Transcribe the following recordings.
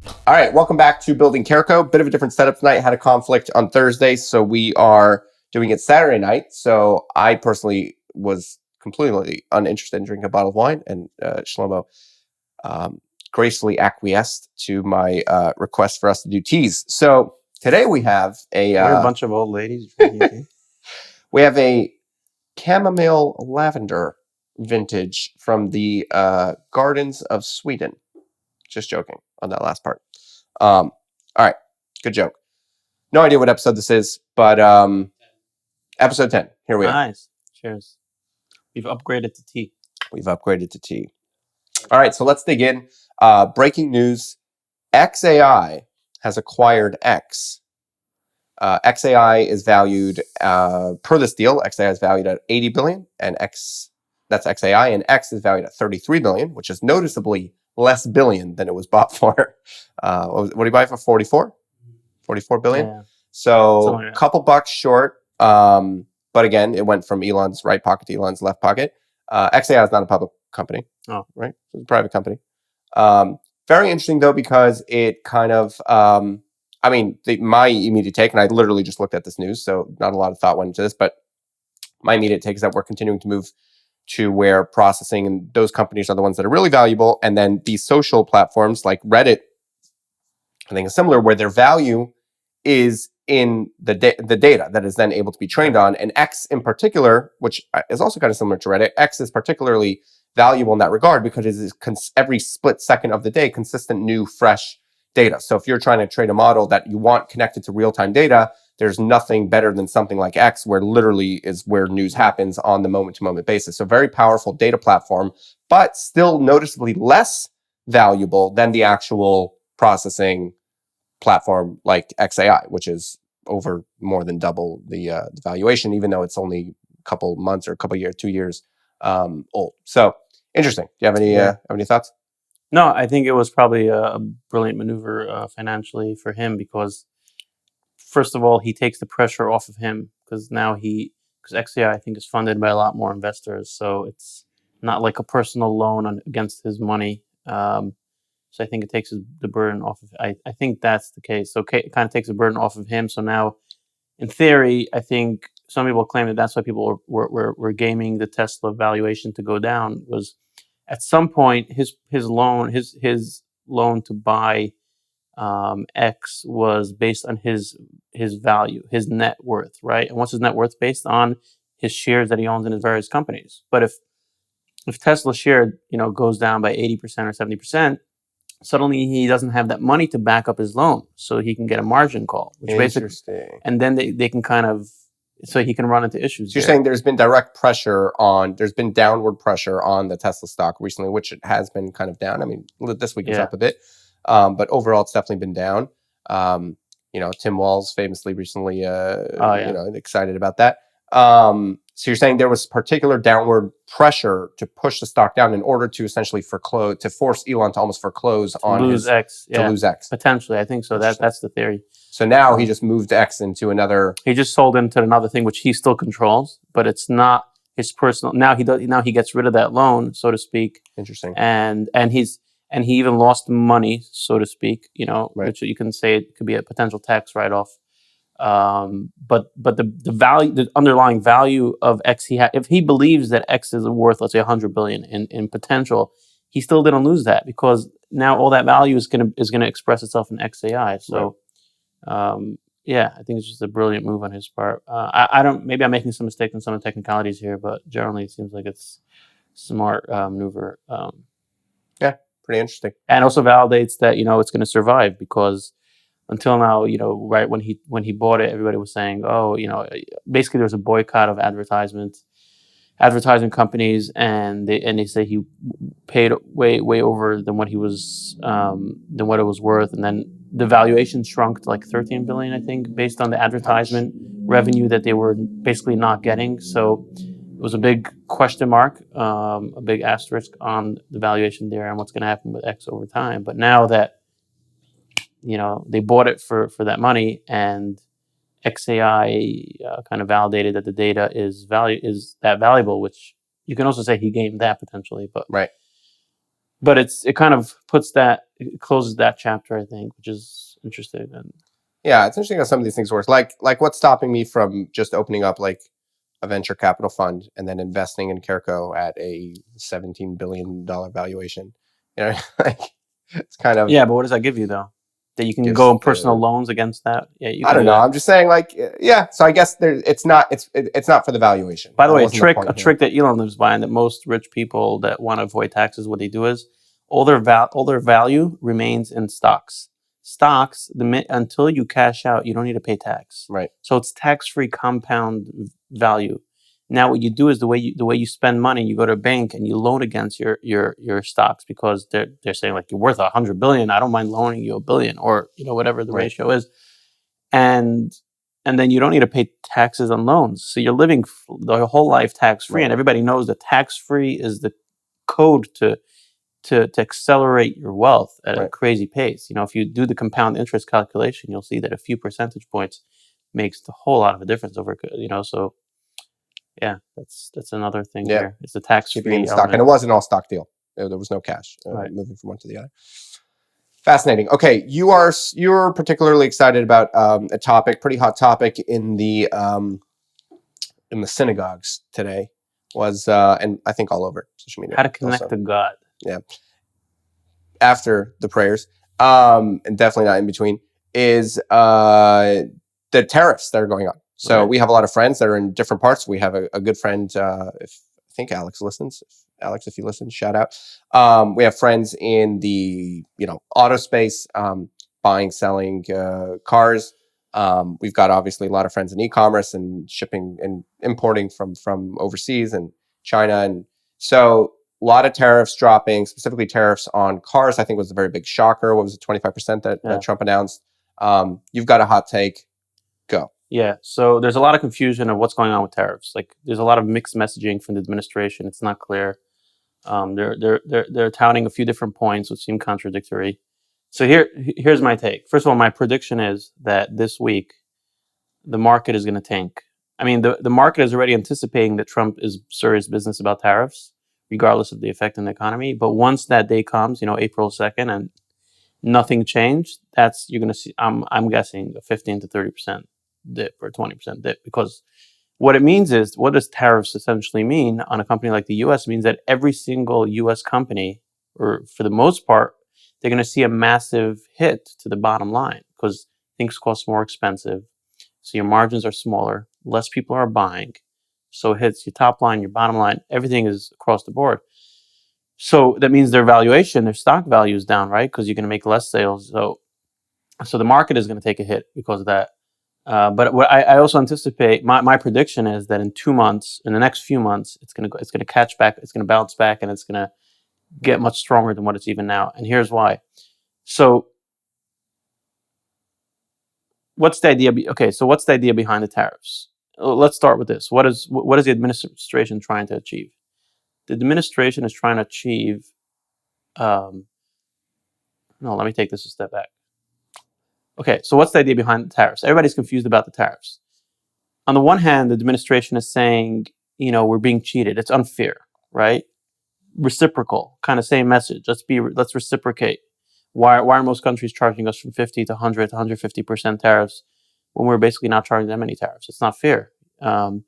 All right, welcome back to Building CareCo. Bit of a different setup tonight. Had a conflict on Thursday, so we are doing it Saturday night. So I personally was completely uninterested in drinking a bottle of wine, and Shlomo gracefully acquiesced to my request for us to do teas. So today we have We're a bunch of old ladies drinking tea. we have a chamomile lavender vintage from the gardens of Sweden. Just joking on that last part. All right, good joke. No idea what episode this is, but episode 10. Here we are. Nice. Cheers. We've upgraded to tea. We've upgraded to tea. All right, so let's dig in. Breaking news. xAI has acquired X. xAI is valued, per this deal, xAI is valued at 80 billion, and that's xAI, and X is valued at 33 billion, which is noticeably less billion than it was bought for. What did he buy for? 44 billion. Yeah. So a couple bucks short. But again, it went from Elon's right pocket to Elon's left pocket. xAI is not a public company. Oh, right. It's a private company. Very interesting though, because it kind of, my immediate take, and I literally just looked at this news, so not a lot of thought went into this, but my immediate take is that we're continuing to move to where processing and those companies are the ones that are really valuable. And then these social platforms like Reddit, I think is similar, where their value is in the data that is then able to be trained on. And X in particular, which is also kind of similar to Reddit, X is particularly valuable in that regard because it is every split second of the day, consistent, new, fresh data. So if you're trying to train a model that you want connected to real-time data, there's nothing better than something like X, where literally is where news happens on the moment-to-moment basis. So very powerful data platform, but still noticeably less valuable than the actual processing platform like xAI, which is over more than double the valuation, even though it's only a couple months or a couple years, 2 years old. So interesting. Do you have any thoughts? No, I think it was probably a brilliant maneuver financially for him because, first of all, he takes the pressure off of him because now because xAI I think is funded by a lot more investors, so it's not like a personal loan against his money. So I think it takes the burden off of. I think that's the case. So it kind of takes the burden off of him. So now, in theory, I think some people claim that that's why people were gaming the Tesla valuation to go down. Was at some point his loan to buy X was based on his value, his net worth, right? And what's his net worth? Based on his shares that he owns in his various companies. But if Tesla share goes down by 80% or 70%. Suddenly he doesn't have that money to back up his loan, so he can get a margin call, which basically, and then they can kind of, so he can run into issues. So you're saying there's been there's been downward pressure on the Tesla stock recently, which it has been kind of down. I mean, this week it's up a bit, but overall it's definitely been down. Tim Walz famously recently, excited about that. So you're saying there was particular downward pressure to push the stock down in order to essentially force Elon to almost foreclose on lose X. To lose X. Potentially, I think so. That's the theory. So now he just moved X into another. He just sold into another thing which he still controls, but it's not his personal. Now he gets rid of that loan, so to speak. Interesting. And he even lost money, so to speak. Right. Which you can say it could be a potential tax write-off. But the value, the underlying value of X, if he believes that X is worth, let's say, 100 billion in potential, he still didn't lose that because now all that value is gonna express itself in xAI. So, I think it's just a brilliant move on his part. I don't. Maybe I'm making some mistakes in some of the technicalities here, but generally it seems like it's smart maneuver. Pretty interesting, and also validates that it's going to survive because. Until now, right when he bought it, everybody was saying, basically there was a boycott of advertising companies, and they say he paid way over than what he was than what it was worth, and then the valuation shrunk to like 13 billion, I think, based on the advertisement revenue that they were basically not getting. So it was a big question mark, a big asterisk on the valuation there and what's going to happen with X over time. But now that they bought it for that money, and xAI kind of validated that the data is that valuable, which you can also say he gained that potentially, but right. But it kind of puts that it closes that chapter, I think, which is interesting. And yeah, it's interesting how some of these things work. Like what's stopping me from just opening up like a venture capital fund and then investing in CareCo at a $17 billion valuation. You know, like it's kind of yeah, but what does that give you though? That you can gives go in personal the. loans against that? Yeah, you I can don't do know. that. I'm just saying, like, yeah. So I guess it's not for the valuation. By the That way, wasn't the point a here. trick that Elon lives by, and that most rich people that want to avoid taxes, what they do is all their value remains in stocks. Stocks, until you cash out, you don't need to pay tax. Right. So it's tax-free compound value. Now, what you do is the way you spend money, you go to a bank and you loan against your stocks because they're saying like you're worth $100 billion. I don't mind loaning you $1 billion, or whatever the ratio is, and then you don't need to pay taxes on loans. So you're living the whole life tax-free, and everybody knows that tax-free is the code to accelerate your wealth at a crazy pace. If you do the compound interest calculation, you'll see that a few percentage points makes a whole lot of a difference over. So yeah, that's another thing here. It's the tax-free keeping in the stock, element. and it wasn't all stock deal. There was no cash moving from one to the other. Fascinating. Okay, you're particularly excited about a topic, pretty hot topic in the synagogues today, was and I think all over social media. How to connect to God. Yeah. After the prayers, and definitely not in between, is the tariffs that are going on. So we have a lot of friends that are in different parts. We have a good friend, I think Alex listens. Alex, if you listen, shout out. We have friends in the auto space, buying, selling cars. We've got obviously a lot of friends in e-commerce and shipping and importing from overseas and China, and so a lot of tariffs dropping, specifically tariffs on cars. I think was a very big shocker. What was it, 25% that Trump announced? You've got a hot take. Go. Yeah, so there's a lot of confusion of what's going on with tariffs. Like, there's a lot of mixed messaging from the administration. It's not clear. They're touting a few different points which seem contradictory. So here's my take. First of all, my prediction is that this week the market is going to tank. I mean, the market is already anticipating that Trump is serious business about tariffs, regardless of the effect on the economy. But once that day comes, April 2nd, and nothing changed, you're going to see. I'm guessing a 15 to 30% dip or 20% dip, because what it means is, what does tariffs essentially mean on a company like the U.S.? It means that every single U.S. company, or for the most part, they're going to see a massive hit to the bottom line because things cost more expensive. So your margins are smaller, less people are buying. So it hits your top line, your bottom line, everything is across the board. So that means their valuation, their stock value is down, right? Because you're going to make less sales. So the market is going to take a hit because of that. But what I also anticipate, my prediction is that in 2 months, in the next few months, it's going to catch back, it's going to bounce back, and it's going to get much stronger than what it's even now. And here's why. So what's the idea? So what's the idea behind the tariffs? Let's start with this. What is the administration trying to achieve? The administration is trying to achieve. No, let me take this a step back. Okay, so what's the idea behind the tariffs? Everybody's confused about the tariffs. On the one hand, the administration is saying, we're being cheated. It's unfair, right? Reciprocal, kind of same message. Let's reciprocate. Why are most countries charging us from 50 to 100 to 150% tariffs when we're basically not charging them any tariffs? It's not fair. And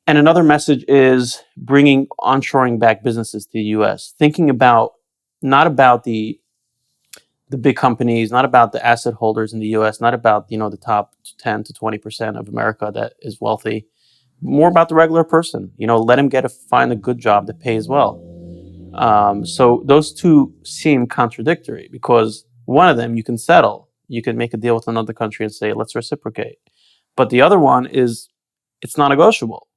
another message is bringing onshoring back businesses to the U.S. Thinking about not about the big companies, not about the asset holders in the U.S., not about the top 10 to 20% of America that is wealthy, more about the regular person. Let him find a good job that pays well. So those two seem contradictory, because one of them you can settle, you can make a deal with another country and say, let's reciprocate. But the other one is, it's non negotiable.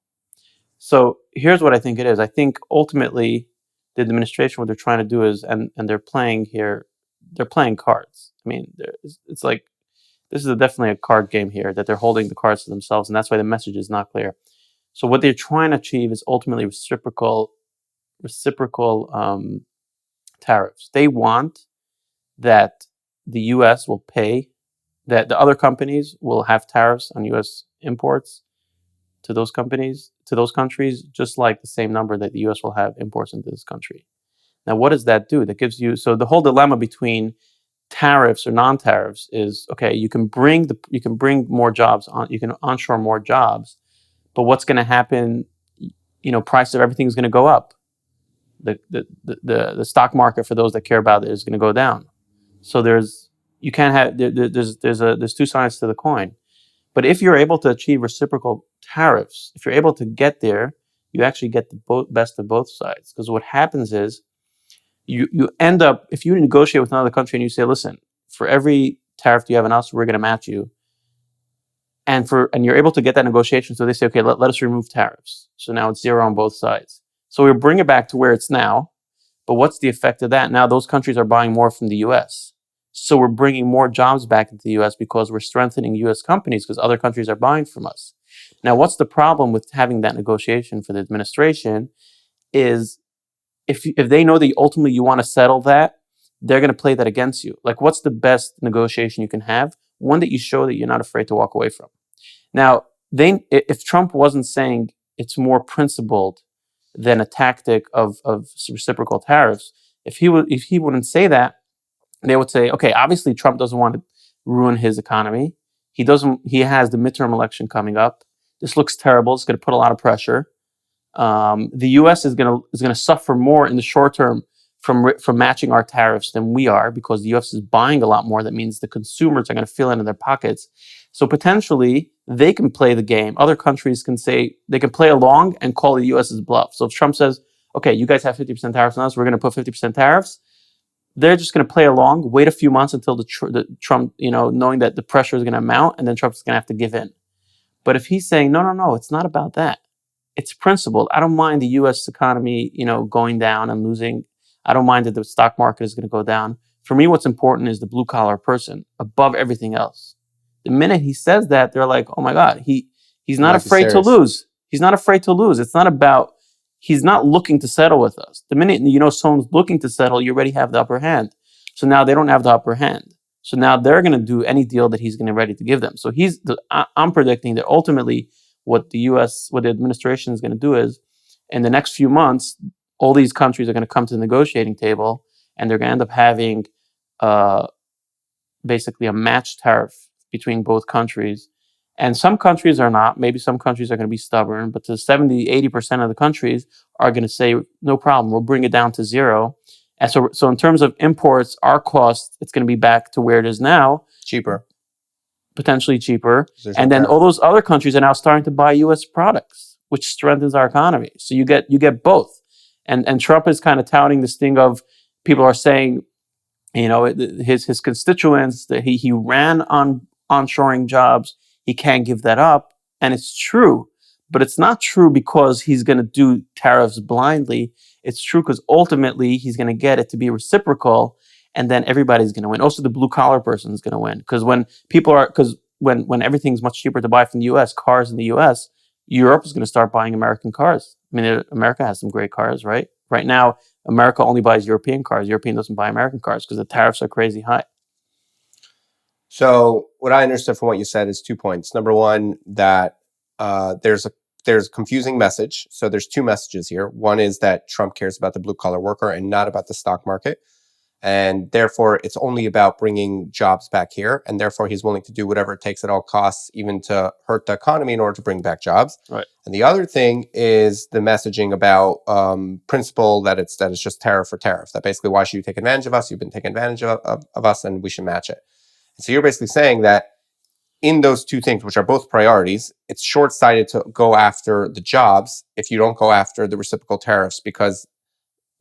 So here's what I think it is. I think ultimately the administration, what they're trying to do is, and they're playing here, they're playing cards. I mean, it's like, this is definitely a card game here, that they're holding the cards to themselves, and that's why the message is not clear. So what they're trying to achieve is ultimately reciprocal tariffs. They want that the U.S. will pay, that the other companies will have tariffs on U.S. imports to those countries, just like the same number that the U.S. will have imports into this country. Now, what does that do? That gives you, so the whole dilemma between tariffs or non-tariffs is, okay, you can bring more jobs on, you can onshore more jobs, but what's going to happen? Price of everything is going to go up. The stock market, for those that care about it, is going to go down. So there's two sides to the coin. But if you're able to achieve reciprocal tariffs, if you're able to get there, you actually get the best of both sides. Because what happens is you end up, if you negotiate with another country and you say, listen, for every tariff you have on us, we're going to match you. And you're able to get that negotiation. So they say, okay, let us remove tariffs. So now it's zero on both sides. So we bring it back to where it's now. But what's the effect of that? Now those countries are buying more from the US. So we're bringing more jobs back into the US because we're strengthening US companies because other countries are buying from us. Now, what's the problem with having that negotiation for the administration is if they know that ultimately you want to settle that, they're going to play that against you. Like, what's the best negotiation you can have? One that you show that you're not afraid to walk away from. Now, if Trump wasn't saying it's more principled than a tactic of reciprocal tariffs, if he wouldn't say that, they would say, okay, obviously Trump doesn't want to ruin his economy. He has the midterm election coming up. This looks terrible. It's going to put a lot of pressure. The U.S. is going to suffer more in the short term from matching our tariffs than we are, because the U.S. is buying a lot more. That means the consumers are going to feel it in their pockets. So potentially they can play the game. Other countries can say, they can play along and call the U.S.'s bluff. So if Trump says, okay, you guys have 50% tariffs on us, we're going to put 50% tariffs, they're just going to play along, wait a few months until the Trump, knowing that the pressure is going to mount, and then Trump's going to have to give in. But if he's saying, no, it's not about that. It's principled. I don't mind the U.S. economy, going down and losing. I don't mind that the stock market is going to go down. For me, what's important is the blue collar person above everything else. The minute he says that, they're like, oh my God, he's not afraid to lose. He's not afraid to lose. It's not about, he's not looking to settle with us. The minute someone's looking to settle, you already have the upper hand. So now they don't have the upper hand. So now they're going to do any deal that he's going to ready to give them. So I'm predicting that ultimately what the administration is going to do is, in the next few months, all these countries are going to come to the negotiating table, and they're going to end up having basically a matched tariff between both countries. And some countries are not. Maybe some countries are going to be stubborn, but the 70, 80% of the countries are going to say, no problem, we'll bring it down to zero. And so in terms of imports, our cost, it's going to be back to where it is now. Cheaper. Potentially cheaper. And then all those other countries are now starting to buy U.S. products, which strengthens our economy. So you get both. And Trump is kind of touting this thing of, people are saying, his constituents, that he ran on onshoring jobs. He can't give that up. And it's true. But it's not true because he's going to do tariffs blindly. It's true because ultimately he's going to get it to be reciprocal, and then everybody's going to win. Also, the blue collar person is going to win, because when everything's much cheaper to buy from the U.S., cars in the U.S., Europe is going to start buying American cars. I mean, America has some great cars, right? Right now, America only buys European cars. European doesn't buy American cars because the tariffs are crazy high. So what I understood from what you said is 2 points. Number one, that there's a confusing message. So there's two messages here. One is that Trump cares about the blue collar worker and not about the stock market. And therefore, it's only about bringing jobs back here. And therefore, he's willing to do whatever it takes at all costs, even to hurt the economy, in order to bring back jobs. Right. And the other thing is the messaging about principle that it's just tariff for tariff. That basically, why should you take advantage of us? You've been taking advantage of us, and we should match it. So you're basically saying that in those two things, which are both priorities, it's short-sighted to go after the jobs if you don't go after the reciprocal tariffs, because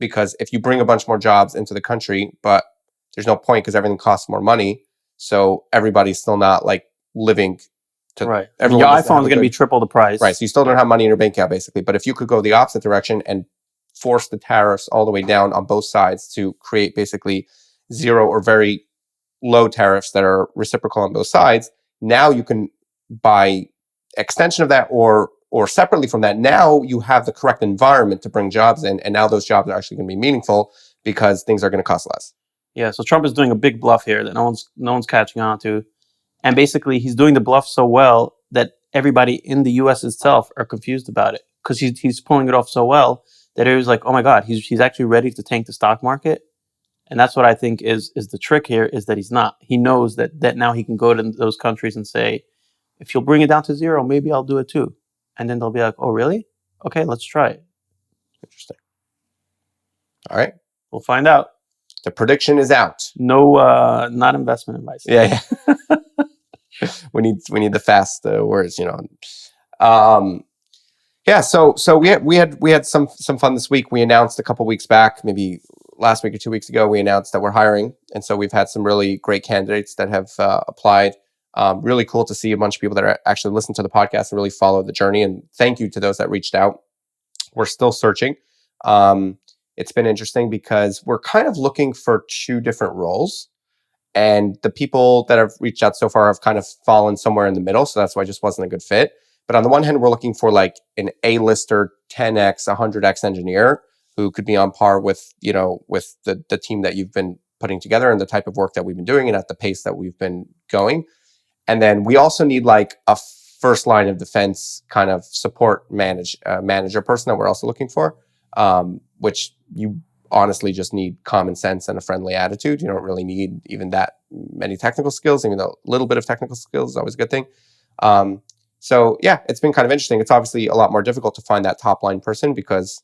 if you bring a bunch more jobs into the country, but there's no point because everything costs more money, so everybody's still not like living to right. I mean, your iPhone is going to be triple the price. Right, so you still don't have money in your bank account, basically. But if you could go the opposite direction and force the tariffs all the way down on both sides to create basically zero or very low tariffs that are reciprocal on both sides, now you can, by extension of that or separately from that, now you have the correct environment to bring jobs in, and now those jobs are actually going to be meaningful because things are going to cost less. Yeah, so Trump is doing a big bluff here that no one's catching on to. And basically he's doing the bluff so well that everybody in the US itself are confused about it, because he's pulling it off so well that it was like, oh my God, he's actually ready to tank the stock market. And that's what I think is the trick here, is that he's not. He knows that now he can go to those countries and say, if you'll bring it down to zero, maybe I'll do it too. And then they'll be like, oh, really? Okay, let's try it. Interesting. All right. We'll find out. The prediction is out. No, not investment advice. Yeah. we need the fast words, Yeah, so we had some fun this week. We announced a couple weeks back, maybe last week or 2 weeks ago, we announced that we're hiring, and so we've had some really great candidates that have applied. Really cool to see a bunch of people that are actually listen to the podcast and really follow the journey. And thank you to those that reached out. We're still searching. It's been interesting because we're kind of looking for two different roles. And the people that have reached out so far have kind of fallen somewhere in the middle. So that's why it just wasn't a good fit. But on the one hand, we're looking for like an A-lister 10x, 100x engineer who could be on par with, with the team that you've been putting together and the type of work that we've been doing and at the pace that we've been going. And then we also need like a first line of defense kind of support manager person that we're also looking for, which you honestly just need common sense and a friendly attitude. You don't really need even that many technical skills, even though a little bit of technical skills is always a good thing. So yeah, it's been kind of interesting. It's obviously a lot more difficult to find that top line person because,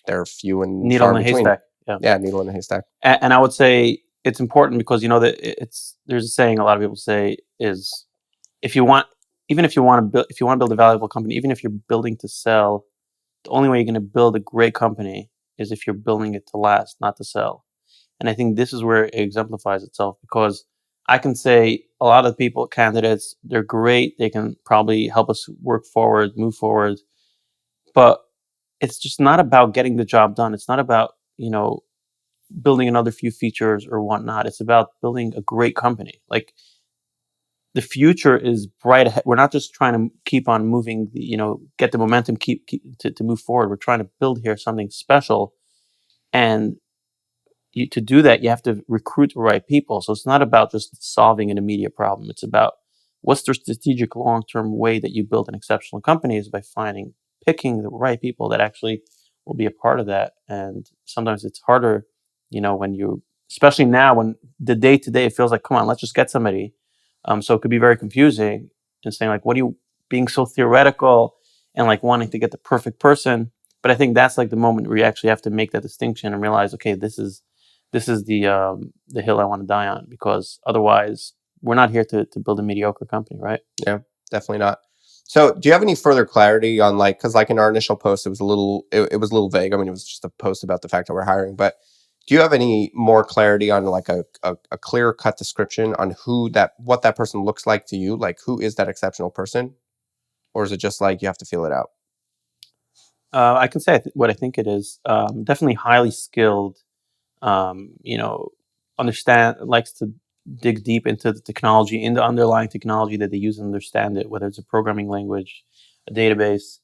they're few and needle far in a between. haystack. Yeah, needle in a haystack. And I would say it's important because that there's a saying a lot of people say is, if you want to build a valuable company, even if you're building to sell, the only way you're going to build a great company is if you're building it to last, not to sell. And I think this is where it exemplifies itself, because I can say a lot of people, candidates, they're great. They can probably help us move forward. But it's just not about getting the job done. It's not about, building another few features or whatnot. It's about building a great company. Like, the future is bright ahead. We're not just trying to keep on moving, get the momentum, to move forward. We're trying to build here something special. And to do that, you have to recruit the right people. So it's not about just solving an immediate problem. It's about what's the strategic long-term way that you build an exceptional company, is by picking the right people that actually will be a part of that. And sometimes it's harder, especially now when the day-to-day, it feels like, come on, let's just get somebody. So it could be very confusing and saying like, what are you being so theoretical and like wanting to get the perfect person? But I think that's like the moment where you actually have to make that distinction and realize, okay, this is the hill I want to die on, because otherwise we're not here to build a mediocre company, right? Yeah, definitely not. So do you have any further clarity on because in our initial post, it was a little vague. I mean, it was just a post about the fact that we're hiring, but do you have any more clarity on like a clear cut description on what that person looks like to you? Like, who is that exceptional person? Or is it just like you have to feel it out? I can say what I think it is. Definitely highly skilled, likes to dig deep into the technology, in the underlying technology that they use and understand it, whether it's a programming language, a database.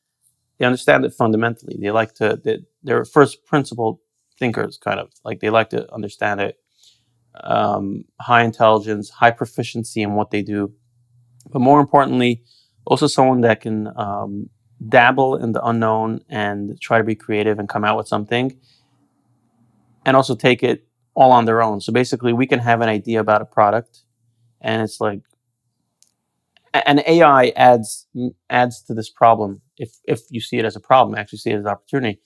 They understand it fundamentally. They like they're first principle thinkers, kind of like they like to understand it. High intelligence, high proficiency in what they do, but more importantly, also someone that can dabble in the unknown and try to be creative and come out with something, and also take it all on their own. So basically, we can have an idea about a product, and it's like, and AI adds to this problem. If you see it as a problem, actually see it as an opportunity.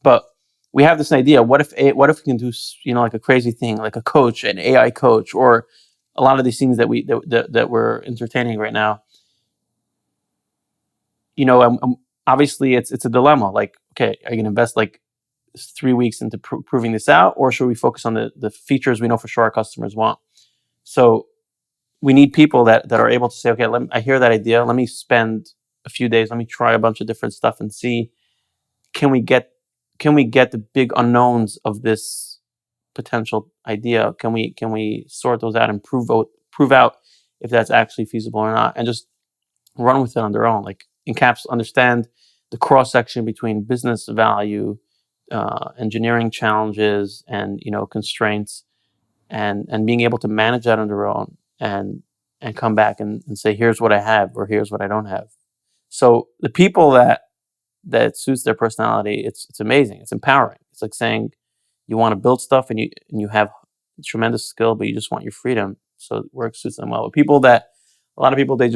But we have this idea. What if we can do like a crazy thing, like an AI coach, or a lot of these things that we're entertaining right now. Obviously it's a dilemma. Like, okay, are you going to invest like 3 weeks into proving this out, or should we focus on the features we know for sure our customers want? So we need people that are able to say, okay, I hear that idea. Let me spend a few days. Let me try a bunch of different stuff and see, can we get the big unknowns of this potential idea? Can we sort those out and prove out if that's actually feasible or not, and just run with it on their own? Like, understand the cross section between business value, engineering challenges, and constraints, and being able to manage that on their own, and come back and say, here's what I have, or here's what I don't have. So the people that that suits their personality, it's amazing. It's empowering. It's like saying you want to build stuff and you have tremendous skill, but you just want your freedom. So work suits them well. But a lot of people, they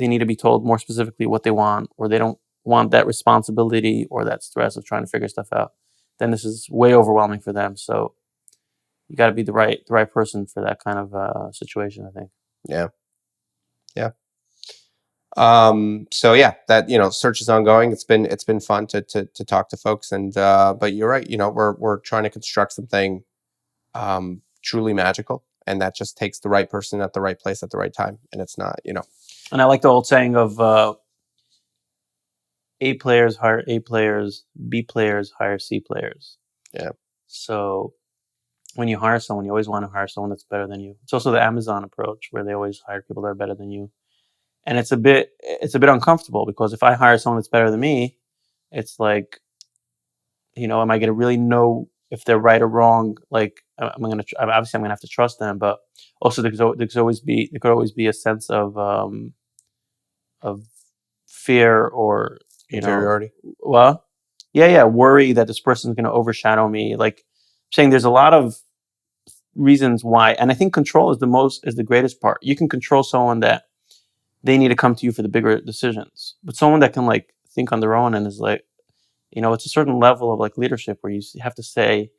need to be told more specifically what they want, or they don't want that responsibility or that stress of trying to figure stuff out. Then this is way overwhelming for them. So you got to be the right person for that kind of situation, I think. Yeah. So yeah, that, search is ongoing. It's been fun to talk to folks, and but you're right. We're trying to construct something truly magical, and that just takes the right person at the right place at the right time. And it's not, And I like the old saying of A players hire A players, B players hire C players. Yeah. So when you hire someone, you always want to hire someone that's better than you. It's also the Amazon approach, where they always hire people that are better than you. And it's a bit uncomfortable, because if I hire someone that's better than me, it's like, am I going to really know if they're right or wrong? Like, obviously I'm going to have to trust them, but also there could always be a sense of fear, or inferiority. Well, yeah, worry that this person's going to overshadow me. Like, I'm saying, there's a lot of reasons why, and I think control is the greatest part. You can control someone that they need to come to you for the bigger decisions, but someone that can like think on their own and is like, it's a certain level of like leadership where you have to say,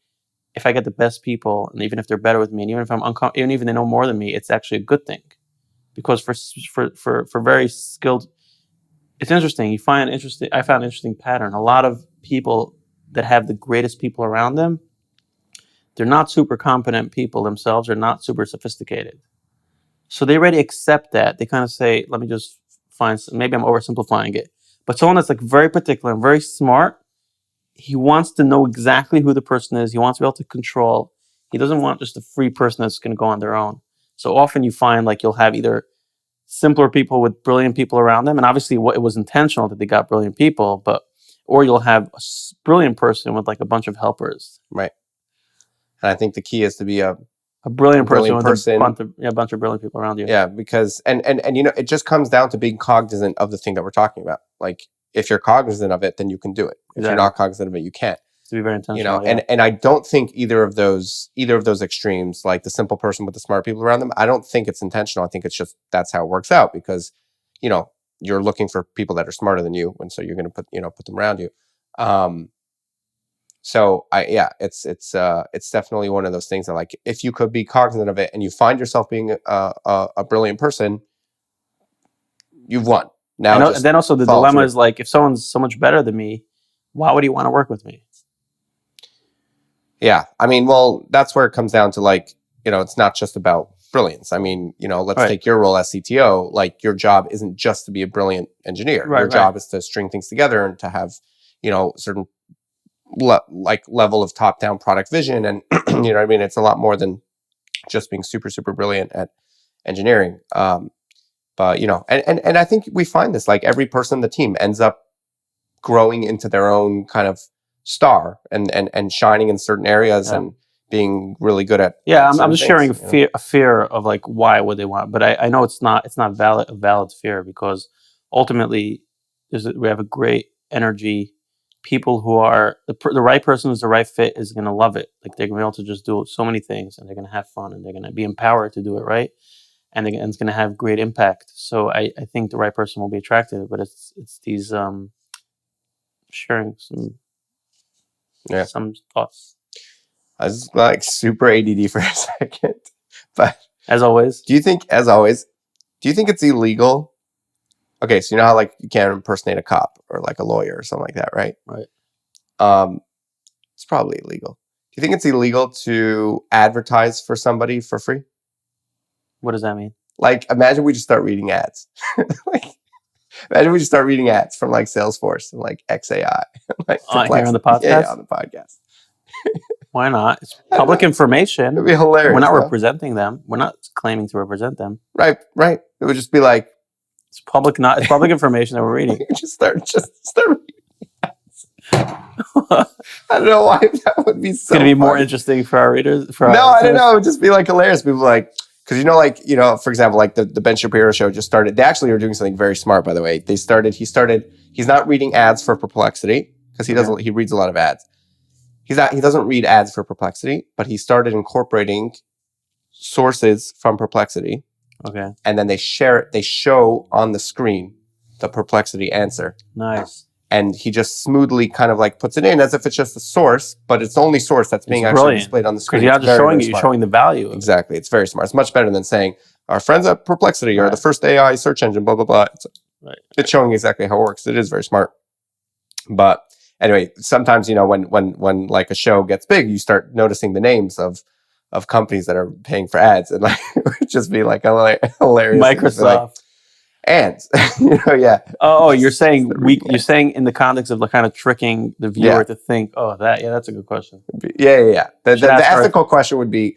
if I get the best people, and even if they're better with me, and even if I'm even if they know more than me, it's actually a good thing, because for very skilled, it's interesting. I found an interesting pattern. A lot of people that have the greatest people around them, they're not super competent people themselves. They're not super sophisticated. So they already accept that. They kind of say, let me just maybe I'm oversimplifying it. But someone that's like very particular and very smart, he wants to know exactly who the person is. He wants to be able to control. He doesn't want just a free person that's going to go on their own. So often you find like you'll have either simpler people with brilliant people around them, and obviously it was intentional that they got brilliant people, or you'll have a brilliant person with like a bunch of helpers. Right. And I think the key is to be a brilliant person with a bunch of brilliant people around you. Yeah, because and it just comes down to being cognizant of the thing that we're talking about. Like, if you're cognizant of it, then you can do it. If you're not cognizant of it, you can't. To be very intentional. And I don't think either of those extremes, like the simple person with the smart people around them, I don't think it's intentional. I think it's just that's how it works out, because you're looking for people that are smarter than you, and so you're going to put them around you. So it's definitely one of those things that, like, if you could be cognizant of it and you find yourself being a brilliant person, you've won. Now, and then also the dilemma is like, if someone's so much better than me, why would he want to work with me? Yeah, I mean, well, that's where it comes down to, like, it's not just about brilliance. I mean, let's take your role as CTO. Like, your job isn't just to be a brilliant engineer. Your job is to string things together and to have, certain level of top-down product vision, and you know what I mean. It's a lot more than just being super, super brilliant at engineering. But and I think we find this, like, every person in the team ends up growing into their own kind of star and shining in certain areas and being really good at. Yeah, I'm just sharing a fear of, like, why would they want, but I know it's not a valid fear, because ultimately we have a great energy. People who are the right person who's the right fit is going to love it. Like, they're going to be able to just do so many things, and they're going to have fun, and they're going to be empowered to do it right, and it's going to have great impact. So I think the right person will be attracted, but it's these sharing some thoughts. I was like super ADD for a second, but as always, do you think it's illegal? Okay, so you know how, like, you can't impersonate a cop or like a lawyer or something like that, right? Right. It's probably illegal. Do you think it's illegal to advertise for somebody for free? What does that mean? Like, imagine we just start reading ads. Imagine we just start reading ads from, like, Salesforce and, like, xAI. Like, here on the podcast? Yeah, on the podcast. Why not? It's public information. It'd be hilarious. We're not representing them. We're not claiming to represent them. Right. It would just be like, it's public information that we're reading. just start reading ads. I don't know why that would be so. It's going to be more interesting for our readers. I don't know. It would just be, like, hilarious. People are like, Because for example, like the Ben Shapiro show just started. They actually are doing something very smart, by the way. He's not reading ads for Perplexity because he reads a lot of ads. He doesn't read ads for Perplexity, but he started incorporating sources from Perplexity. Okay. And then they show on the screen the Perplexity answer. Nice. And he just smoothly kind of like puts it in as if it's just a source, but it's the only source that's being actually displayed on the screen. Because you're not just showing it, you're showing the value. Exactly. It's very smart. It's much better than saying, our friends at Perplexity are the first AI search engine, blah, blah, blah. It's showing exactly how it works. It is very smart. But anyway, sometimes, when like a show gets big, you start noticing the names of companies that are paying for ads, and like it would just be like hilarious. Microsoft. Ads, yeah. Oh, you're saying you're saying in the context of the kind of tricking the viewer to think, that's a good question. Yeah. The ethical question would be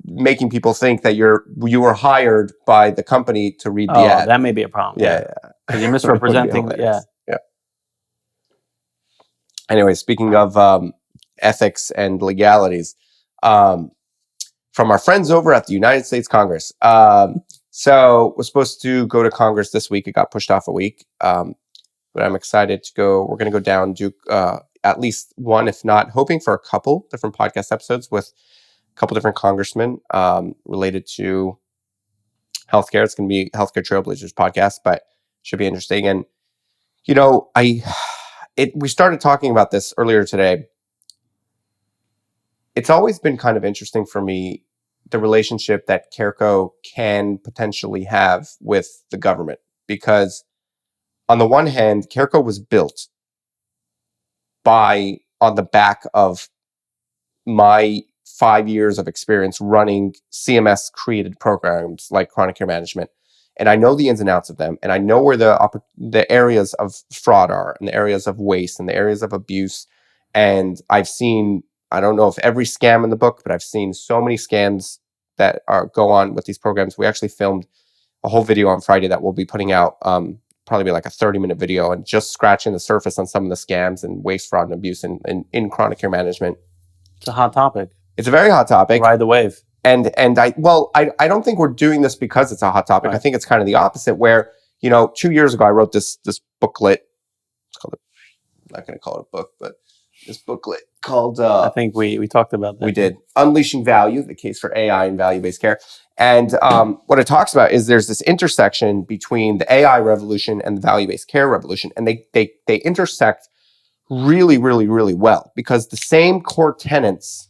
making people think that you were hired by the company to read the ad. That may be a problem. Yeah. Because you're misrepresenting. Yeah. Anyway, speaking of ethics and legalities, from our friends over at the United States Congress. So we're supposed to go to Congress this week. It got pushed off a week. But I'm excited to go. We're going to go down, do at least one, if not, hoping for a couple different podcast episodes with a couple different congressmen related to healthcare. It's going to be Healthcare Trailblazers podcast, but should be interesting. And, we started talking about this earlier today. It's always been kind of interesting for me, the relationship that CareCo can potentially have with the government. Because on the one hand, CareCo was built on the back of my 5 years of experience running CMS created programs like chronic care management. And I know the ins and outs of them. And I know where the areas of fraud are, and the areas of waste, and the areas of abuse. And I've seen, I don't know if every scam in the book, but I've seen so many scams that go on with these programs. We actually filmed a whole video on Friday that we'll be putting out, probably be like a 30-minute video, and just scratching the surface on some of the scams and waste, fraud, and abuse in chronic care management. It's a hot topic. It's a very hot topic. Ride the wave. And I don't think we're doing this because it's a hot topic. Right. I think it's kind of the opposite, where, 2 years ago, I wrote this booklet. I'm not going to call it a book, but this booklet called... I think we talked about that. We did. Unleashing Value, the case for AI and value-based care. And what it talks about is there's this intersection between the AI revolution and the value-based care revolution. And they intersect really, really, really well, because the same core tenets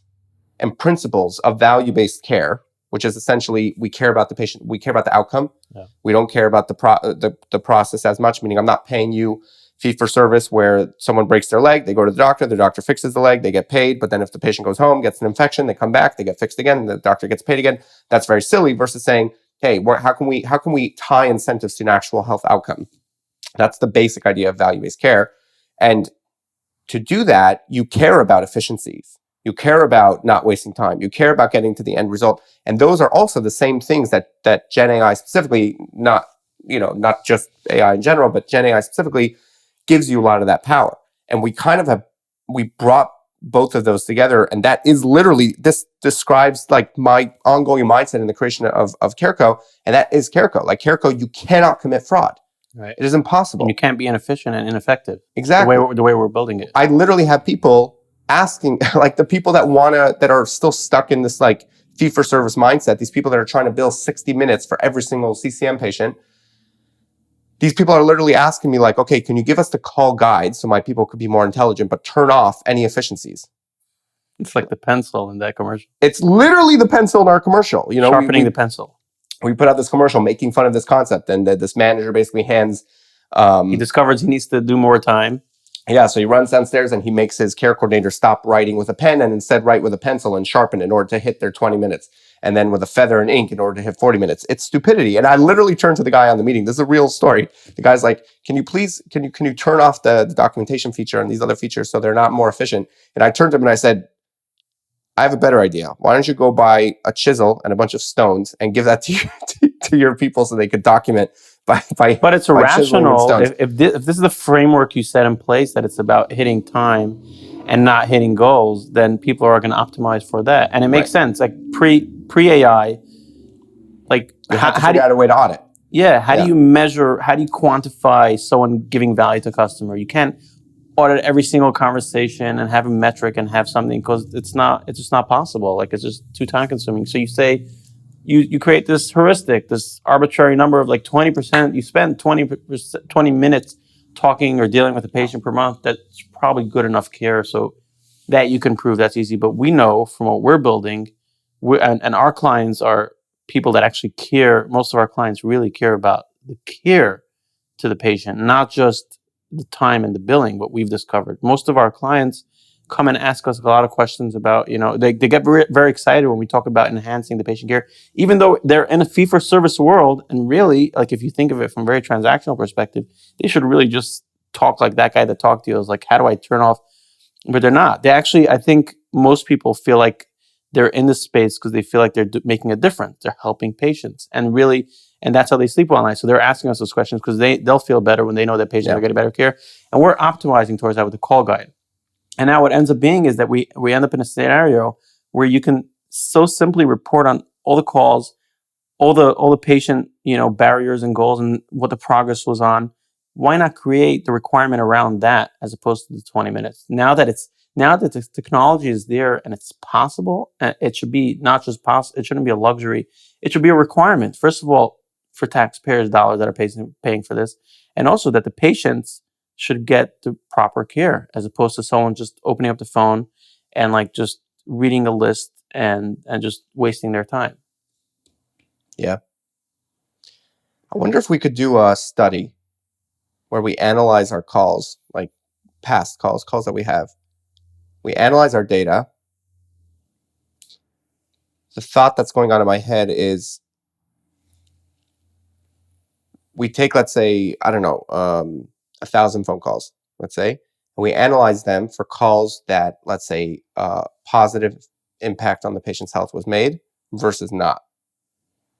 and principles of value-based care, which is essentially we care about the patient, we care about the outcome. Yeah. We don't care about the process as much, meaning I'm not paying you fee for service where someone breaks their leg, they go to the doctor fixes the leg, they get paid, but then if the patient goes home, gets an infection, they come back, they get fixed again, the doctor gets paid again. That's very silly, versus saying, hey, how can we tie incentives to an actual health outcome? That's the basic idea of value-based care. And to do that, you care about efficiencies. You care about not wasting time. You care about getting to the end result. And those are also the same things that Gen AI specifically, not just AI in general, but Gen AI specifically gives you a lot of that power. And we brought both of those together. And that is literally, this describes like my ongoing mindset in the creation of CareCo. And that is CareCo. Like CareCo, you cannot commit fraud. Right. It is impossible. And you can't be inefficient and ineffective. Exactly. The way we're building it. I literally have people asking, like the people that are still stuck in this like fee-for-service mindset, these people that are trying to bill 60 minutes for every single CCM patient, these people are literally asking me like, okay, can you give us the call guide so my people could be more intelligent, but turn off any efficiencies? It's like the pencil in that commercial. It's literally the pencil in our commercial. Sharpening the pencil. We put out this commercial making fun of this concept, and this manager basically hands... he discovers he needs to do more time. Yeah, so he runs downstairs and he makes his care coordinator stop writing with a pen and instead write with a pencil and sharpen in order to hit their 20 minutes. And then with a feather and ink in order to hit 40 minutes. It's stupidity. And I literally turned to the guy on the meeting. This is a real story. The guy's like, can you turn off the documentation feature and these other features so they're not more efficient? And I turned to him and I said, I have a better idea. Why don't you go buy a chisel and a bunch of stones and give that to your people so they could document but it's irrational if this is the framework you set in place, that it's about hitting time and not hitting goals, then people are going to optimize for that. And it makes sense. Like pre-AI, Like, We have to how do figure out a way to audit. how do you measure, how do you quantify someone giving value to a customer? You can't audit every single conversation and have a metric and have something, because it's just not possible. Like, it's just too time consuming. So you say, you create this heuristic, this arbitrary number of like 20%, you spend 20 minutes talking or dealing with a patient per month. That's probably good enough care. So that you can prove, that's easy. But we know from what we're building, and our clients are people that actually care. Most of our clients really care about the care to the patient, not just the time and the billing. What we've discovered, most of our clients come and ask us a lot of questions about, they get very, very excited when we talk about enhancing the patient care, even though they're in a fee-for-service world. And really, like, if you think of it from a very transactional perspective, they should really just talk like that guy that talked to you. Is like, how do I turn off? But they're not. They actually, I think most people feel like they're in this space because they feel like they're making a difference. They're helping patients, and that's how they sleep well at night. So they're asking us those questions because they'll feel better when they know that patients are getting better care. And we're optimizing towards that with the call guide. And now what ends up being is that we end up in a scenario where you can so simply report on all the calls, all the patient, barriers and goals, and what the progress was on. Why not create the requirement around that as opposed to the 20 minutes? Now that the technology is there and it's possible, it should be not just possible. It shouldn't be a luxury. It should be a requirement. First of all, for taxpayers' dollars that are paying for this, and also that the patients should get the proper care, as opposed to someone just opening up the phone and like just reading a list and just wasting their time. Yeah. I wonder if we could do a study where we analyze our calls, like past calls that we have. We analyze our data. The thought that's going on in my head is we take, let's say, 1,000 phone calls, let's say, and we analyze them for calls that, let's say, positive impact on the patient's health was made versus not.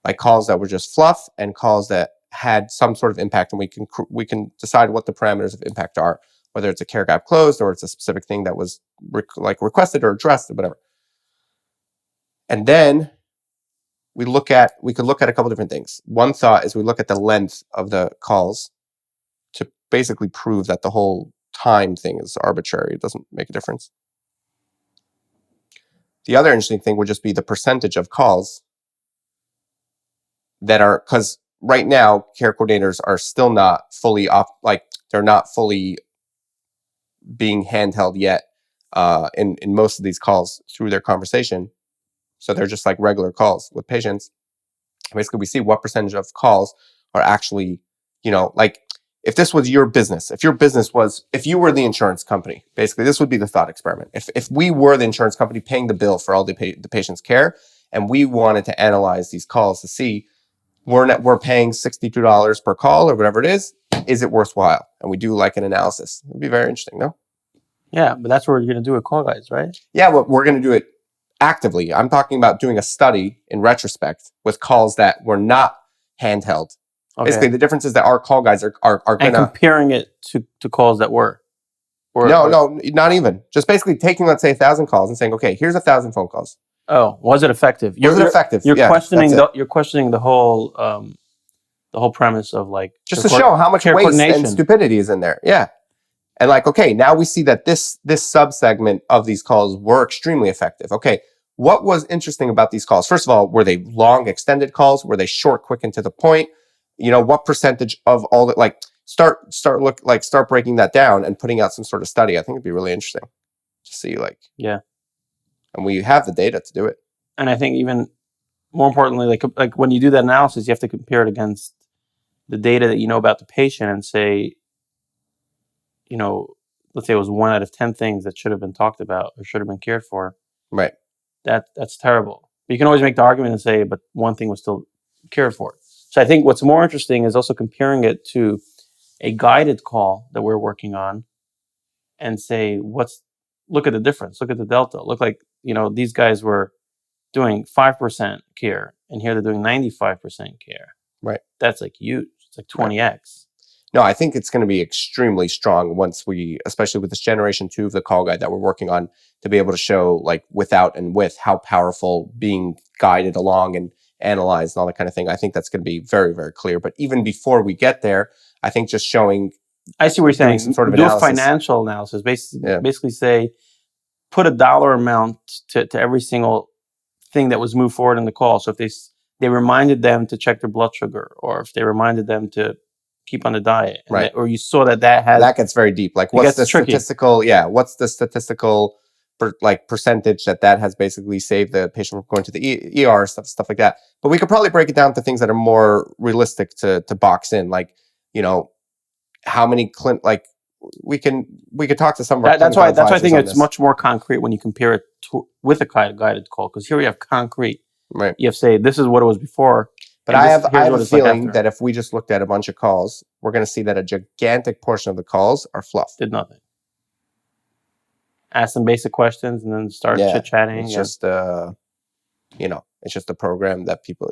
Like calls that were just fluff and calls that had some sort of impact, and we can decide what the parameters of impact are, whether it's a care gap closed or it's a specific thing that was requested or addressed or whatever. And then we could look at a couple different things. One thought is we look at the length of the calls to basically prove that the whole time thing is arbitrary. It doesn't make a difference. The other interesting thing would just be the percentage of calls that are, because right now care coordinators are still not fully they're not fully being handheld yet in most of these calls through their conversation. So they're just like regular calls with patients. Basically, we see what percentage of calls are actually, like if this was your business, if you were the insurance company, basically this would be the thought experiment. If we were the insurance company paying the bill for all the patient's care, and we wanted to analyze these calls to see, we're paying $62 per call or whatever it is it worthwhile? And we do like an analysis. It'd be very interesting, no? Yeah, but that's what you're going to do with call guides, right? Yeah, well, we're going to do it actively. I'm talking about doing a study in retrospect with calls that were not handheld. Okay. Basically, the difference is that our call guides are going to... And comparing it to calls that were. No, not even. Just basically taking, let's say, 1,000 calls and saying, okay, here's 1,000 phone calls. Oh, was it effective? Was it effective? You're questioning the whole premise of like... Just to show how much waste and stupidity is in there. Yeah. And like, okay, now we see that this subsegment of these calls were extremely effective. Okay, what was interesting about these calls? First of all, were they long, extended calls? Were they short, quick, and to the point? What percentage of all that? Like, start breaking that down and putting out some sort of study. I think it'd be really interesting to see. Like, yeah, and we have the data to do it. And I think even more importantly, like when you do that analysis, you have to compare it against the data that you know about the patient and say, let's say it was 1 out of 10 things that should have been talked about or should have been cared for. Right. That's terrible. But you can always make the argument and say, but one thing was still cared for. So I think what's more interesting is also comparing it to a guided call that we're working on and say, look at the difference, look at the delta. Look like, these guys were doing 5% care and here they're doing 95% care. Right. That's like huge. It's like 20x. Right. No, I think it's going to be extremely strong once especially with this generation 2 of the call guide that we're working on, to be able to show like without and with how powerful being guided along analyzed and all that kind of thing. I think that's going to be very, very clear. But even before we get there, I think just showing. I see what you're saying. Some sort of do analysis. a financial analysis. Basically say, put a dollar amount to every single thing that was moved forward in the call. So if they reminded them to check their blood sugar, or if they reminded them to keep on the diet, and or you saw that gets very deep. Like, what's the statistical? Yeah, what's the statistical percentage that has basically saved the patient from going to the ER, stuff like that. But we could probably break it down to things that are more realistic to box in, like, how many we could talk to some of our that's why I think it's much more concrete when you compare it with a guided call, because here we have concrete. Right. You have to say, this is what it was before. But I have a feeling that if we just looked at a bunch of calls, we're going to see that a gigantic portion of the calls are fluff. Did nothing. Ask them basic questions and then start chit-chatting. It's just, it's just a program that people,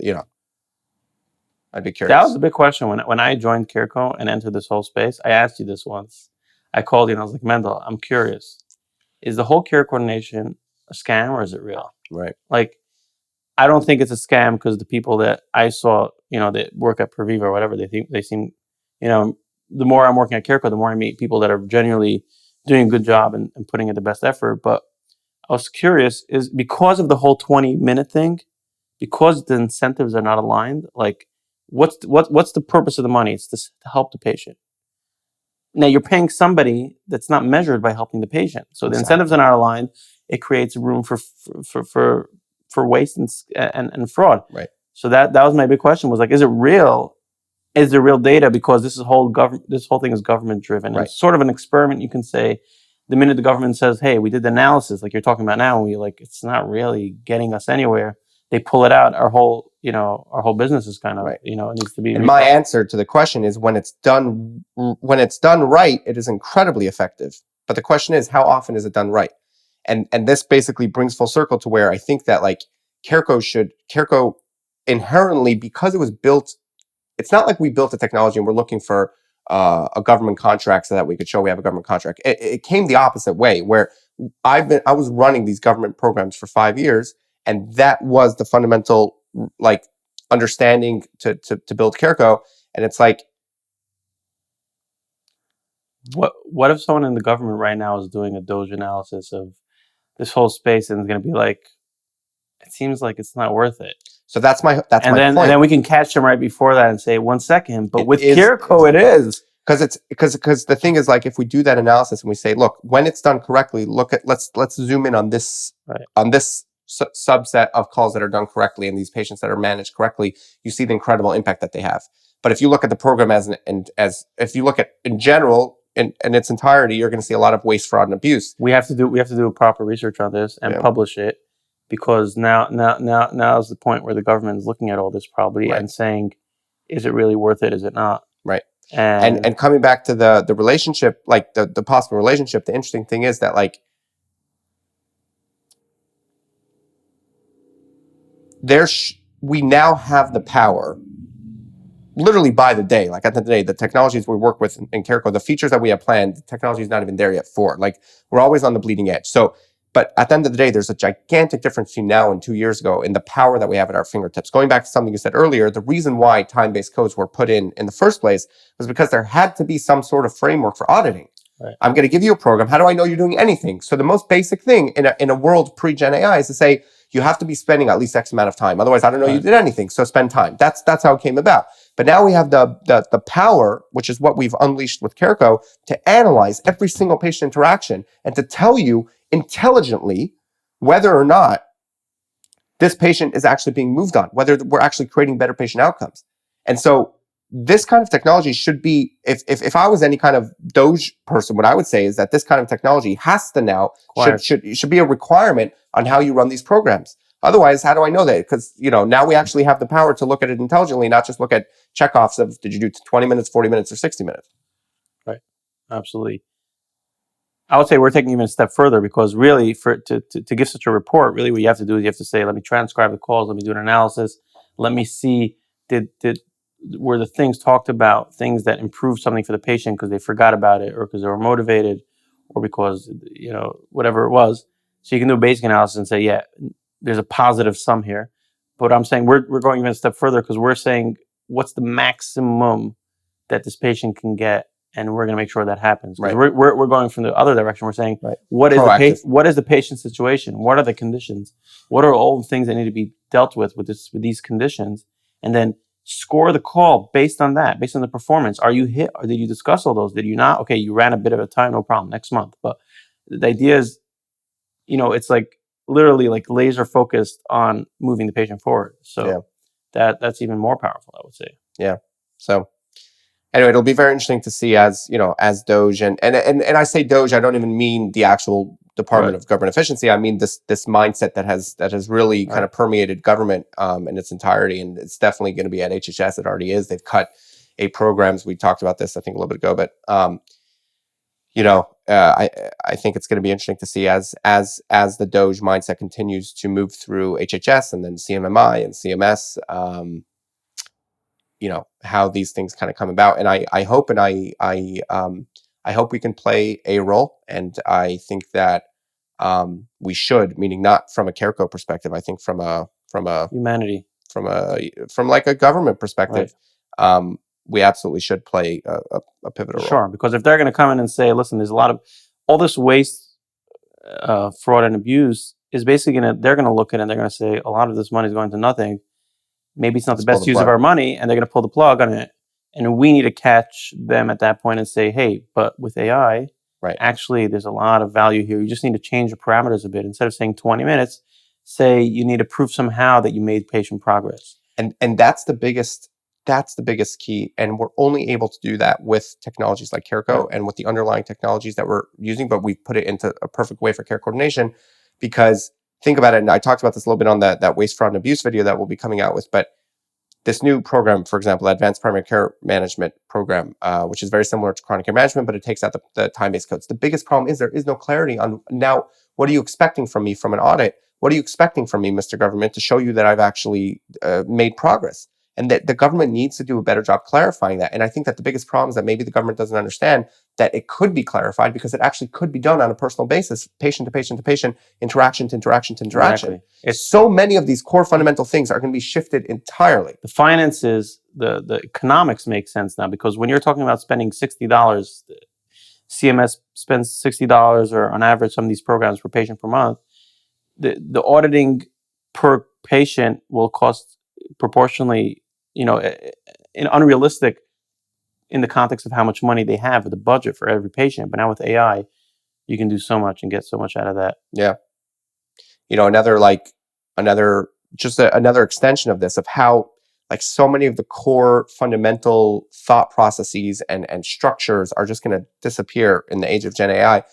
I'd be curious. That was a big question. When I joined CareCo and entered this whole space, I asked you this once. I called you and I was like, Mendel, I'm curious. Is the whole care coordination a scam or is it real? Right. Like, I don't think it's a scam because the people that I saw, that work at Previva or whatever, they seem, the more I'm working at CareCo, the more I meet people that are genuinely doing a good job and putting in the best effort. But I was curious, is because of the whole 20-minute thing, because the incentives are not aligned, like, what's the purpose of the money? It's to help the patient. Now you're paying somebody that's not measured by helping the patient. So the incentives are not aligned. It creates room for waste and fraud. Right. So that was my big question, was like, is it real? Is there real data? Because this whole thing is government driven. Right. It's sort of an experiment, you can say. The minute the government says, hey, we did the analysis, like you're talking about now, and we it's not really getting us anywhere, they pull it out, our whole business is kind of, it needs to be. And my answer to the question is, when it's done right, it is incredibly effective. But the question is, how often is it done right? And this basically brings full circle to where I think that, like, CareCo inherently, because it was built, it's not like we built a technology and we're looking for a government contract so that we could show we have a government contract. It came the opposite way, where I was running these government programs for 5 years, and that was the fundamental, like, understanding to build CareCo. And it's like, what if someone in the government right now is doing a Doge analysis of this whole space and is going to be like, it seems like it's not worth it. So that's my point. And then we can catch them right before that and say, 1 second, but with CareCo it is. Because the thing is, like, if we do that analysis and we say, look, when it's done correctly, let's zoom in on this, subset of calls that are done correctly and these patients that are managed correctly, you see the incredible impact that they have. But if you look at the program as if you look at in general in its entirety, you're going to see a lot of waste, fraud, and abuse. We have to do a proper research on this and publish it, because now is the point where the government is looking at all this probably and saying, is it really worth it? Is it not? Right. And coming back to the relationship, like the possible relationship, the interesting thing is that, like, we now have the power, literally by the day. Like, at the end of the day, the technologies we work with in CareCo, the features that we have planned, the technology is not even there yet for. Like, we're always on the bleeding edge. So, but at the end of the day, there's a gigantic difference between now and 2 years ago in the power that we have at our fingertips. Going back to something you said earlier, the reason why time-based codes were put in the first place was because there had to be some sort of framework for auditing. Right. I'm going to give you a program. How do I know you're doing anything? So the most basic thing in a world pre-Gen AI is to say, you have to be spending at least X amount of time. Otherwise, I don't know you did anything. So spend time. That's how it came about. But now we have the power, which is what we've unleashed with CareCo, to analyze every single patient interaction and to tell you intelligently whether or not this patient is actually being moved on, whether we're actually creating better patient outcomes. And so this kind of technology should be, if I was any kind of Doge person, what I would say is that this kind of technology has to now, should be a requirement on how you run these programs. Otherwise, how do I know that? Because, now we actually have the power to look at it intelligently, not just look at checkoffs of, did you do 20 minutes, 40 minutes, or 60 minutes? Right. Absolutely. I would say we're taking even a step further, because really, to give such a report, really what you have to do is you have to say, let me transcribe the calls, let me do an analysis, let me see, were the things talked about things that improved something for the patient because they forgot about it, or because they were motivated, or because, whatever it was. So you can do a basic analysis and say, yeah, there's a positive sum here. But I'm saying we're going even a step further because we're saying what's the maximum that this patient can get, and we're going to make sure that happens. Because Right. we're going from the other direction. We're saying Right. what Proactive. is the patient's situation? What are the conditions? What are all the things that need to be dealt with these conditions? And then score the call based on that, based on the performance. Are you hit, or did you discuss all those? Did you not? Okay, you ran a bit of a time, no problem. Next month. But the idea is, it's like literally like laser focused on moving the patient forward. So that's even more powerful, I would say. Yeah. So anyway, it'll be very interesting to see as Doge and I say Doge, I don't even mean the actual Department of Government Efficiency. I mean this mindset that has really kind of permeated government in its entirety, and it's definitely going to be at HHS. It already is. They've cut 8 programs. We talked about this, I think, a little bit ago, but I think it's going to be interesting to see as the Doge mindset continues to move through HHS and then CMMI and CMS. How these things kind of come about, and I hope we can play a role, and I think that we should, meaning not from a CareCo perspective. I think from a humanity, from like a government perspective, we absolutely should play a pivotal role. Sure, because if they're going to come in and say, listen, there's a lot of all this waste, fraud, and abuse is basically they're going to look at it and they're going to say a lot of this money is going to nothing. Maybe it's not the best use of our money, and they're going to pull the plug on it. And we need to catch them at that point and say, hey, but with AI, actually, there's a lot of value here. You just need to change the parameters a bit. Instead of saying 20 minutes, say you need to prove somehow that you made patient progress. And that's the biggest key. And we're only able to do that with technologies like CareCo and with the underlying technologies that we're using, but we've put it into a perfect way for care coordination. Because think about it, and I talked about this a little bit on that waste, fraud, and abuse video that we'll be coming out with, but this new program, for example, Advanced Primary Care Management Program, which is very similar to chronic care management, but it takes out the time-based codes. The biggest problem is there is no clarity on, now, what are you expecting from me from an audit? What are you expecting from me, Mr. Government, to show you that I've actually made progress? And that the government needs to do a better job clarifying that. And I think that the biggest problem is that maybe the government doesn't understand that it could be clarified, because it actually could be done on a personal basis, patient to patient to patient, interaction to interaction to interaction. Exactly. It's so many of these core fundamental things are going to be shifted entirely. The finances, the economics make sense now, because when you're talking about spending $60, CMS spends $60 or on average some of these programs per patient per month. The auditing per patient will cost proportionally, unrealistic in the context of how much money they have with the budget for every patient. But now with AI, you can do so much and get so much out of that. Yeah. Another extension of this, of how like so many of the core fundamental thought processes and structures are just going to disappear in the age of Gen AI.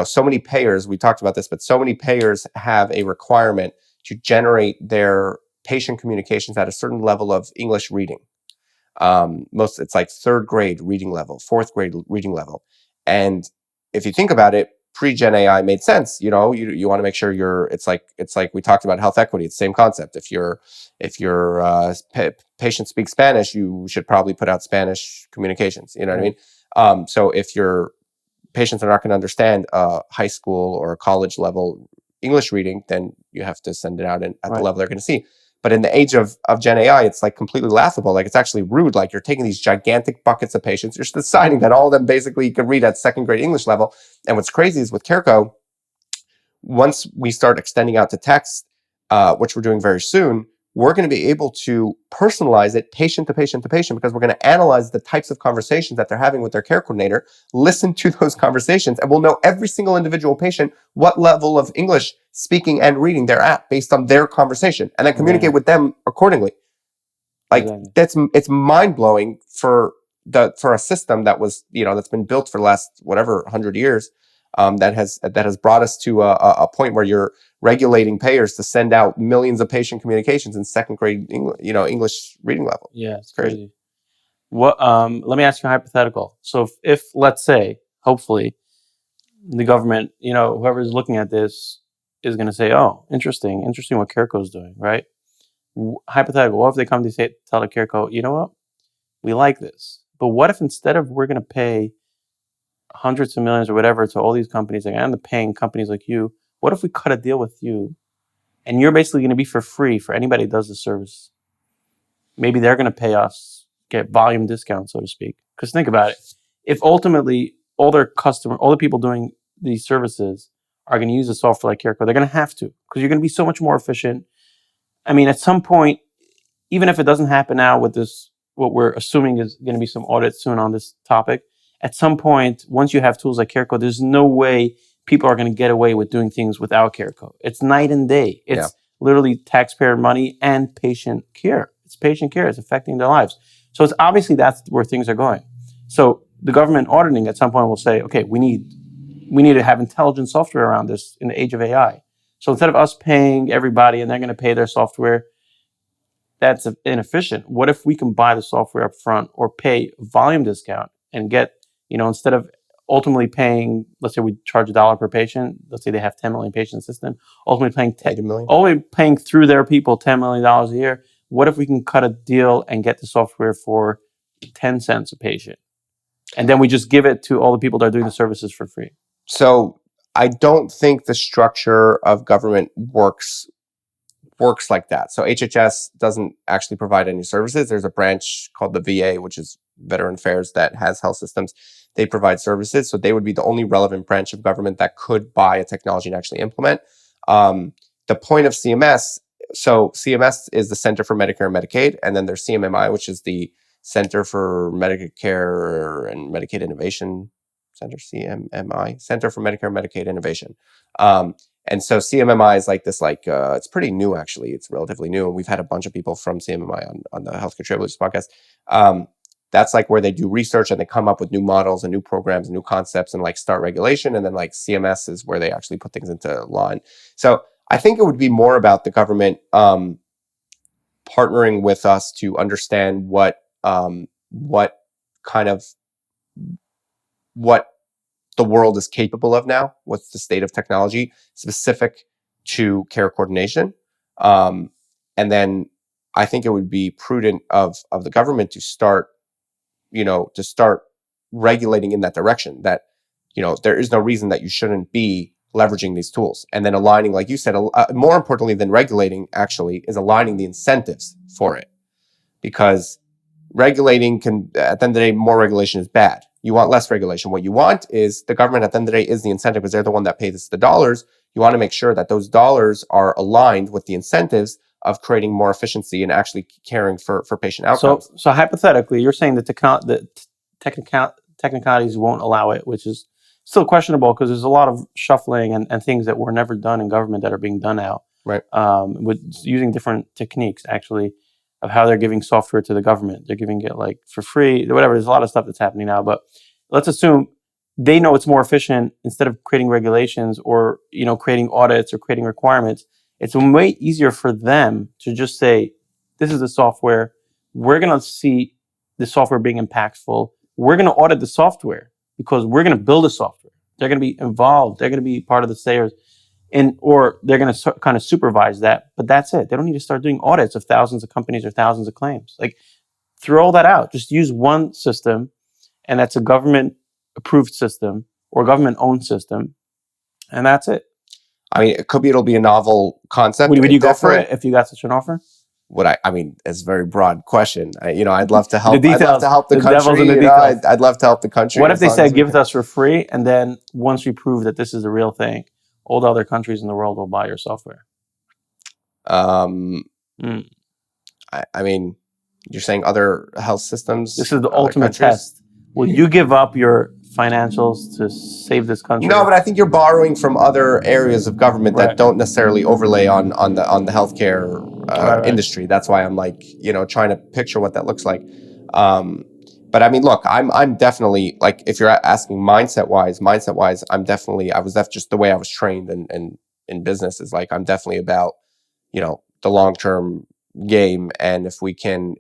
So many payers, we talked about this, but so many payers have a requirement to generate their patient communications at a certain level of English reading. It's like 3rd grade reading level, 4th grade reading level. And if you think about it, pre-Gen AI made sense. You want to make sure it's like we talked about health equity. It's the same concept. If your patient speaks Spanish, you should probably put out Spanish communications. You know what I mean? So if your patients are not going to understand high school or college level English reading, then you have to send it out at the level they're going to see. But in the age of Gen AI, it's like completely laughable. Like, it's actually rude. Like, you're taking these gigantic buckets of patients. You're deciding that all of them basically you can read at 2nd grade English level. And what's crazy is with CareCo, once we start extending out to text, which we're doing very soon, we're going to be able to personalize it patient to patient to patient, because we're going to analyze the types of conversations that they're having with their care coordinator, listen to those conversations, and we'll know every single individual patient what level of English speaking and reading they're at based on their conversation, and then communicate with them accordingly. Like, it's mind-blowing for a system that was, that's been built for the last, 100 years, that has brought us to a point where you're regulating payers to send out millions of patient communications in 2nd grade English reading level. Yeah, it's crazy. What? Let me ask you a hypothetical. So if let's say, hopefully, the government, whoever's looking at this is going to say, "Oh, interesting what CareCo is doing," right? Hypothetical. What if they come to tell the CareCo, "You know what? We like this, but what if instead of we're going to pay hundreds of millions or whatever to all these companies, like, and paying companies like you, what if we cut a deal with you and you're basically going to be for free for anybody that does the service. Maybe they're going to pay us, get volume discount, so to speak. Because think about it. If ultimately all the people doing these services are going to use a software like CareCo, they're going to have to, because you're going to be so much more efficient. I mean, at some point, even if it doesn't happen now with this, what we're assuming is going to be some audit soon on this topic, at some point, once you have tools like CareCo, there's no way people are going to get away with doing things without CareCo. It's night and day. It's literally taxpayer money and patient care. It's patient care. It's affecting their lives. So it's obviously that's where things are going. So the government auditing at some point will say, okay, we need to have intelligent software around this in the age of AI. So instead of us paying everybody and they're going to pay their software, that's inefficient. What if we can buy the software up front or pay a volume discount and get, instead of ultimately paying, let's say we charge $1 per patient, let's say they have 10 million patient system, ultimately paying through their people $10 million a year. What if we can cut a deal and get the software for 10 cents a patient? And then we just give it to all the people that are doing the services for free. So I don't think the structure of government works like that. So HHS doesn't actually provide any services. There's a branch called the VA, which is Veteran Affairs, that has health systems. They provide services. So they would be the only relevant branch of government that could buy a technology and actually implement. The point of CMS, so CMS is the Center for Medicare and Medicaid, and then there's CMMI, which is the Center for Medicare and Medicaid Innovation Center, CMMI, Center for Medicare and Medicaid Innovation. And so CMMI is like this, it's pretty new, actually. It's relatively new. And we've had a bunch of people from CMMI on the Healthcare Trailblazers podcast. That's like where they do research and they come up with new models and new programs and new concepts and like start regulation. And then like CMS is where they actually put things into law. And so I think it would be more about the government partnering with us to understand what the world is capable of now, what's the state of technology specific to care coordination. And then I think it would be prudent of the government to start regulating in that direction, that, there is no reason that you shouldn't be leveraging these tools. And then aligning, like you said, more importantly than regulating actually is aligning the incentives for it. Because regulating can, at the end of the day, more regulation is bad. You want less regulation. What you want is the government, at the end of the day, is the incentive, because they're the one that pays the dollars. You want to make sure that those dollars are aligned with the incentives of creating more efficiency and actually caring for patient outcomes. So hypothetically, you're saying the technicalities won't allow it, which is still questionable because there's a lot of shuffling and things that were never done in government that are being done now. Right. With using different techniques, actually, of how they're giving software to the government. They're giving it like for free, whatever. There's a lot of stuff that's happening now, but let's assume they know it's more efficient instead of creating regulations or, creating audits or creating requirements. It's way easier for them to just say, this is the software. We're going to see the software being impactful. We're going to audit the software because we're going to build the software. They're going to be involved. They're going to be part of the sayers. Or they're going to kind of supervise that, but that's it. They don't need to start doing audits of thousands of companies or thousands of claims. Like, throw all that out. Just use one system, and that's a government-approved system or government-owned system, and that's it. I mean, it'll be a novel concept. Would you go for it if you got such an offer? It's a very broad question. I'd love to help. The details, I'd love to help the country. I'd love to help the country. What if they said, give it to us for free, and then once we prove that this is the real thing, all the other countries in the world will buy your software? I mean, you're saying other health systems? This is the ultimate test. Will you give up your financials to save this country? No, but I think you're borrowing from other areas of government that don't necessarily overlay on the healthcare industry. That's why I'm like, trying to picture what that looks like. But I mean, look, I'm definitely, like, if you're asking mindset wise, just the way I was trained in business is like, I'm definitely about, the long-term game. And if we can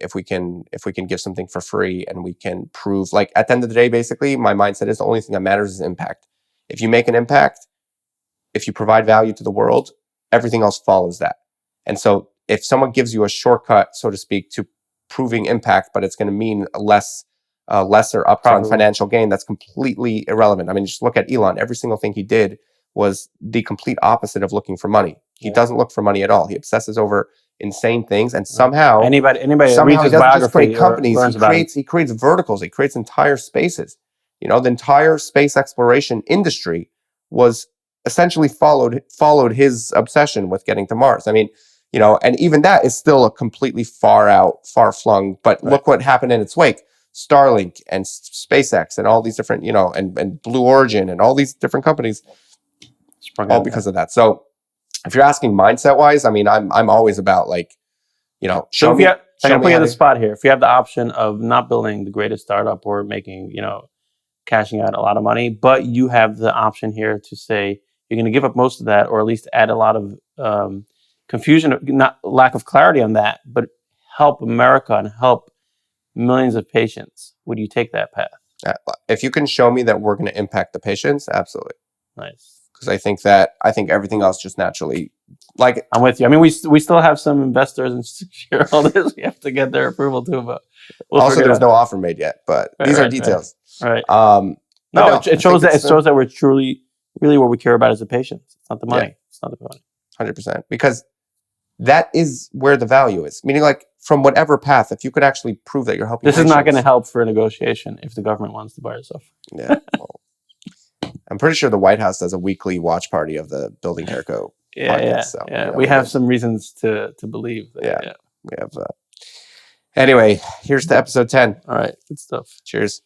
give something for free and we can prove, like, at the end of the day, basically my mindset is the only thing that matters is impact. If you make an impact, if you provide value to the world, everything else follows that. And so if someone gives you a shortcut, so to speak, to proving impact, but it's going to mean lesser upfront financial gain, that's completely irrelevant. I mean, just look at Elon. Every single thing he did was the complete opposite of looking for money. He doesn't look for money at all. He obsesses over insane things, and Right. somehow Anybody that reads he his doesn't just create biography or companies. learns about him. He creates verticals. He creates entire spaces. You know, the entire space exploration industry was essentially followed his obsession with getting to Mars. I mean, you know, and even that is still a completely far flung. But Right. look what happened in its wake: Starlink and SpaceX and all these different, you know, and Blue Origin and all these different companies, all because of that. So, if you're asking mindset wise, I mean, I'm always about, like, you know, So if you have, I'm show gonna me put you how on the to- spot here. If you have the option of not building the greatest startup or making, you know, cashing out a lot of money, but you have the option here to say you're going to give up most of that, or at least add a lot of confusion, not lack of clarity on that, but help America and help millions of patients. Would you take that path? If you can show me that we're going to impact the patients, absolutely. Nice. Because I think everything else just naturally, like, I'm with you. I mean, we still have some investors and shareholders. We have to get their approval too, but also there's no offer made yet, but these are details. Right. No, it shows that we're truly, really what we care about is the patients. It's not the money. It's not the money. 100%, because that is where the value is. Meaning, like, from whatever path, if you could actually prove that you're helping this patients, is not going to help for a negotiation if the government wants to buy us off. Yeah, well, I'm pretty sure the White House does a weekly watch party of the Building CareCo podcast. So, you know, we have some reasons to believe that. We have. Anyway, here's to episode 10. All right, good stuff. Cheers.